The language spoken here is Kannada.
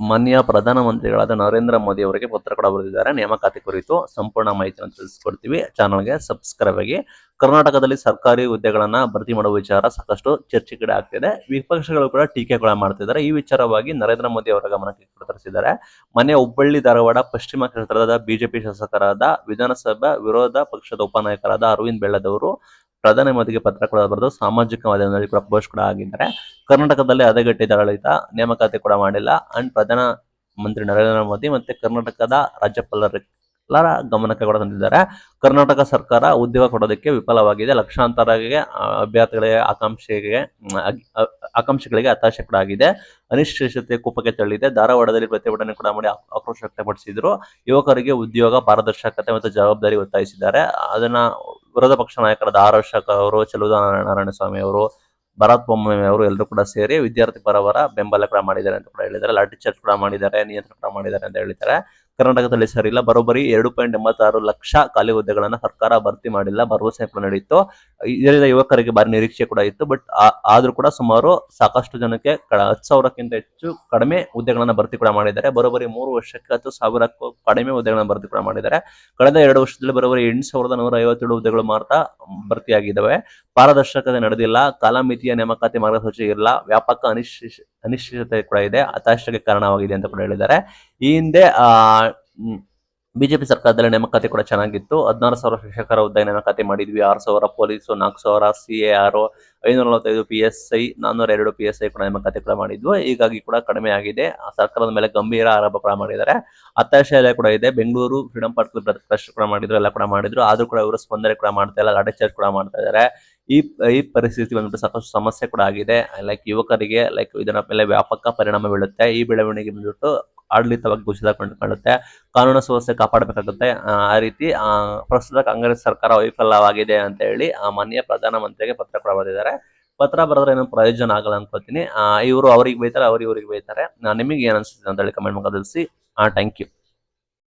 ಮಾನ್ಯ ಪ್ರಧಾನಮಂತ್ರಿಗಳಾದ ನರೇಂದ್ರ ಮೋದಿ ಅವರಿಗೆ ಪತ್ರ ಕೂಡ ಬರೆದಿದ್ದಾರೆ. ನೇಮಕಾತಿ ಕುರಿತು ಸಂಪೂರ್ಣ ಮಾಹಿತಿಯನ್ನು ತಿಳಿಸ್ಕೊಡ್ತೀವಿ. ಚಾನಲ್ಗೆ ಸಬ್ಸ್ಕ್ರೈಬ್ ಆಗಿ. ಕರ್ನಾಟಕದಲ್ಲಿ ಸರ್ಕಾರಿ ಹುದ್ದೆಗಳನ್ನ ಭರ್ತಿ ಮಾಡುವ ವಿಚಾರ ಸಾಕಷ್ಟು ಚರ್ಚೆಗೀಡು ಆಗ್ತಿದೆ. ವಿಪಕ್ಷಗಳು ಕೂಡ ಟೀಕೆ ಕೂಡ ಮಾಡ್ತಿದ್ದಾರೆ. ಈ ವಿಚಾರವಾಗಿ ನರೇಂದ್ರ ಮೋದಿ ಅವರ ಗಮನಕ್ಕೆ ತರಿಸಿದ್ದಾರೆ. ಮೊನ್ನೆ ಹುಬ್ಬಳ್ಳಿ ಧಾರವಾಡ ಪಶ್ಚಿಮ ಕ್ಷೇತ್ರದ ಬಿಜೆಪಿ ಶಾಸಕರಾದ ವಿಧಾನಸಭಾ ವಿರೋಧ ಪಕ್ಷದ ಉಪನಾಯಕರಾದ ಅರವಿಂದ್ ಬೆಳ್ಳದವರು ಪ್ರಧಾನಿ ಮೋದಿಗೆ ಪತ್ರ ಕೂಡ ಬರೆದು ಸಾಮಾಜಿಕ ಮಾಧ್ಯಮದಲ್ಲಿ ಕೂಡ ಪೋಸ್ಟ್ ಕೂಡ ಆಗಿದ್ದಾರೆ. ಕರ್ನಾಟಕದಲ್ಲಿ ಹದಗೆಟ್ಟಿದ್ದ ಆಡಳಿತ, ನೇಮಕಾತಿ ಕೂಡ ಮಾಡಿಲ್ಲ ಅಂಡ್ ಪ್ರಧಾನ ಮಂತ್ರಿ ನರೇಂದ್ರ ಮೋದಿ ಮತ್ತೆ ಕರ್ನಾಟಕದ ರಾಜ್ಯಪಾಲರ ಗಮನಕ್ಕೆ ಕೂಡ ತಂದಿದ್ದಾರೆ. ಕರ್ನಾಟಕ ಸರ್ಕಾರ ಉದ್ಯೋಗ ಕೊಡೋದಕ್ಕೆ ವಿಫಲವಾಗಿದೆ. ಲಕ್ಷಾಂತರ ಅಭ್ಯರ್ಥಿಗಳಿಗೆ ಆಕಾಂಕ್ಷಿಗಳಿಗೆ ಹತಾಶೆ ಕೂಡ ಆಗಿದೆ. ಅನಿಶ್ಚಿತತೆ ಕೂಪಕ್ಕೆ ತಳ್ಳಿದೆ. ಧಾರವಾಡದಲ್ಲಿ ಪ್ರತಿಭಟನೆ ಕೂಡ ಮಾಡಿ ಆಕ್ರೋಶ ವ್ಯಕ್ತಪಡಿಸಿದ್ರು. ಯುವಕರಿಗೆ ಉದ್ಯೋಗ, ಪಾರದರ್ಶಕತೆ ಮತ್ತು ಜವಾಬ್ದಾರಿ ಒತ್ತಾಯಿಸಿದ್ದಾರೆ. ಅದನ್ನ ವಿರೋಧ ಪಕ್ಷ ನಾಯಕರಾದ ಆರ್ ಅಶೋಕ್ ಅವರು, ನಾರಾಯಣಸ್ವಾಮಿ ಅವರು, ಭರತ್ ಬೊಮ್ಮಾಯಿ ಅವರು ಎಲ್ಲರೂ ಕೂಡ ಸೇರಿ ವಿದ್ಯಾರ್ಥಿ ಪರವರ ಬೆಂಬಲ ಕೂಡ ಮಾಡಿದ್ದಾರೆ ಅಂತ ಕೂಡ ಹೇಳಿದ್ದಾರೆ. ಲಾಠಿ ಚಾರ್ಜ್ ಕೂಡ ಮಾಡಿದ್ದಾರೆ, ನಿಯಂತ್ರಣ ಕೂಡ ಮಾಡಿದ್ದಾರೆ ಅಂತ ಹೇಳಿದ್ದಾರೆ. ಕರ್ನಾಟಕದಲ್ಲಿ ಸರಿಯಿಲ್ಲ. ಬರೋಬ್ಬರಿ 2.86 ಲಕ್ಷ ಖಾಲಿ ಹುದ್ದೆಗಳನ್ನ ಸರ್ಕಾರ ಭರ್ತಿ ಮಾಡಿಲ್ಲ. ಭರವಸೆ ಕೂಡ ನಡೆಯಿತು. ಇದರಿಂದ ಯುವಕರಿಗೆ ಭಾರಿ ನಿರೀಕ್ಷೆ ಕೂಡ ಇತ್ತು. ಬಟ್ ಆದ್ರೂ ಕೂಡ ಸುಮಾರು ಸಾಕಷ್ಟು ಜನಕ್ಕೆ 10,000ಕ್ಕಿಂತ ಹೆಚ್ಚು ಕಡಿಮೆ ಹುದ್ದೆಗಳನ್ನ ಭರ್ತಿ ಕೂಡ ಮಾಡಿದ್ದಾರೆ. ಬರೋಬ್ಬರಿ 3 ವರ್ಷಕ್ಕೆ 10,000ಕ್ಕೂ ಕಡಿಮೆ ಹುದ್ದೆಗಳನ್ನ ಭರ್ತಿ ಕೂಡ ಮಾಡಿದ್ದಾರೆ. ಕಳೆದ 2 ವರ್ಷದಲ್ಲಿ ಬರೋಬ್ಬರಿ 8,157 ಹುದ್ದೆಗಳು ಮಾತ್ರ ಭರ್ತಿಯಾಗಿದ್ದಾವೆ. ಪಾರದರ್ಶಕತೆ ನಡೆದಿಲ್ಲ. ಕಾಲಮಿತಿಯ ನೇಮಕಾತಿ ಮಾರ್ಗಸೂಚಿ ಇಲ್ಲ. ವ್ಯಾಪಕ ಅನಿಶ್ಚಿತತೆ ಕೂಡ ಇದೆ. ಹತಾಶೆಗೆ ಕಾರಣವಾಗಿದೆ ಅಂತ ಕೂಡ ಹೇಳಿದ್ದಾರೆ. ಈ ಹಿಂದೆ ಬಿಜೆಪಿ ಸರ್ಕಾರದಲ್ಲಿ ನೇಮಕಾತಿ ಕೂಡ ಚೆನ್ನಾಗಿತ್ತು. 16,000 ಶಿಕ್ಷಕರ ಹುದ್ದೆ ನೇಮಕಾತಿ ಮಾಡಿದ್ವಿ. 6,000 ಪೊಲೀಸು, 4,000 CAR, 545 PSI, 402 PSI ಕೂಡ ನೇಮಕಾತಿ ಕೂಡ ಮಾಡಿದ್ವು. ಹೀಗಾಗಿ ಕೂಡ ಕಡಿಮೆ ಆಗಿದೆ. ಸರ್ಕಾರದ ಮೇಲೆ ಗಂಭೀರ ಆರೋಪ ಕೂಡ ಮಾಡಿದ್ದಾರೆ. ಹತಾಶೆ ಎಲ್ಲ ಕೂಡ ಇದೆ. ಬೆಂಗಳೂರು ಫ್ರೀಡಂ ಪಾರ್ಕ್ ಪ್ರಶ್ನೆ ಕೂಡ ಮಾಡಿದ್ರು, ಎಲ್ಲ ಕೂಡ ಮಾಡಿದ್ರು. ಆದ್ರೂ ಕೂಡ ಇವರು ಸ್ಪಂದನೆ ಕೂಡ ಮಾಡ್ತಾ ಇಲ್ಲ. ಲಾಠಿ ಚಾರ್ಜ್ ಕೂಡ ಮಾಡ್ತಾ ಇದ್ದಾರೆ. ಈ ಪರಿಸ್ಥಿತಿ ಬಂದ್ಬಿಟ್ಟು ಸಾಕಷ್ಟು ಸಮಸ್ಯೆ ಕೂಡ ಆಗಿದೆ. ಲೈಕ್ ಯುವಕರಿಗೆ ಇದರ ಮೇಲೆ ವ್ಯಾಪಕ ಪರಿಣಾಮ ಬೀಳುತ್ತೆ. ಈ ಬೆಳವಣಿಗೆ ಬಂದ್ಬಿಟ್ಟು ಆಡಳಿತವಾಗಿ ಕಾಣುತ್ತೆ. ಕಾನೂನು ಸುವ್ಯವಸ್ಥೆ ಕಾಪಾಡಬೇಕಾಗುತ್ತೆ. ಆ ರೀತಿ ಪ್ರಸ್ತುತ ಕಾಂಗ್ರೆಸ್ ಸರ್ಕಾರ ವೈಫಲ್ಯವಾಗಿದೆ ಅಂತ ಹೇಳಿ ಮಾನ್ಯ ಪ್ರಧಾನಮಂತ್ರಿಗೆ ಪತ್ರ ಕೂಡ ಬರೆದಿದ್ದಾರೆ. ಪತ್ರ ಬರೆದ್ರೆ ಏನೋ ಪ್ರಯೋಜನ ಆಗಲ್ಲ ಅನ್ಕೋತೀನಿ. ಇವರು ಅವ್ರಿಗೆ ಬೈತಾರೆ, ಅವ್ರು ಇವ್ರಿಗೆ ಬೈತಾರೆ. ನಿಮಗೆ ಏನ್ ಅನ್ಸುತ್ತೆ ಅಂತ ಹೇಳಿ ಕಮೆಂಟ್ ಮೂಲಕ ತಿಳಿಸಿ. Thank you.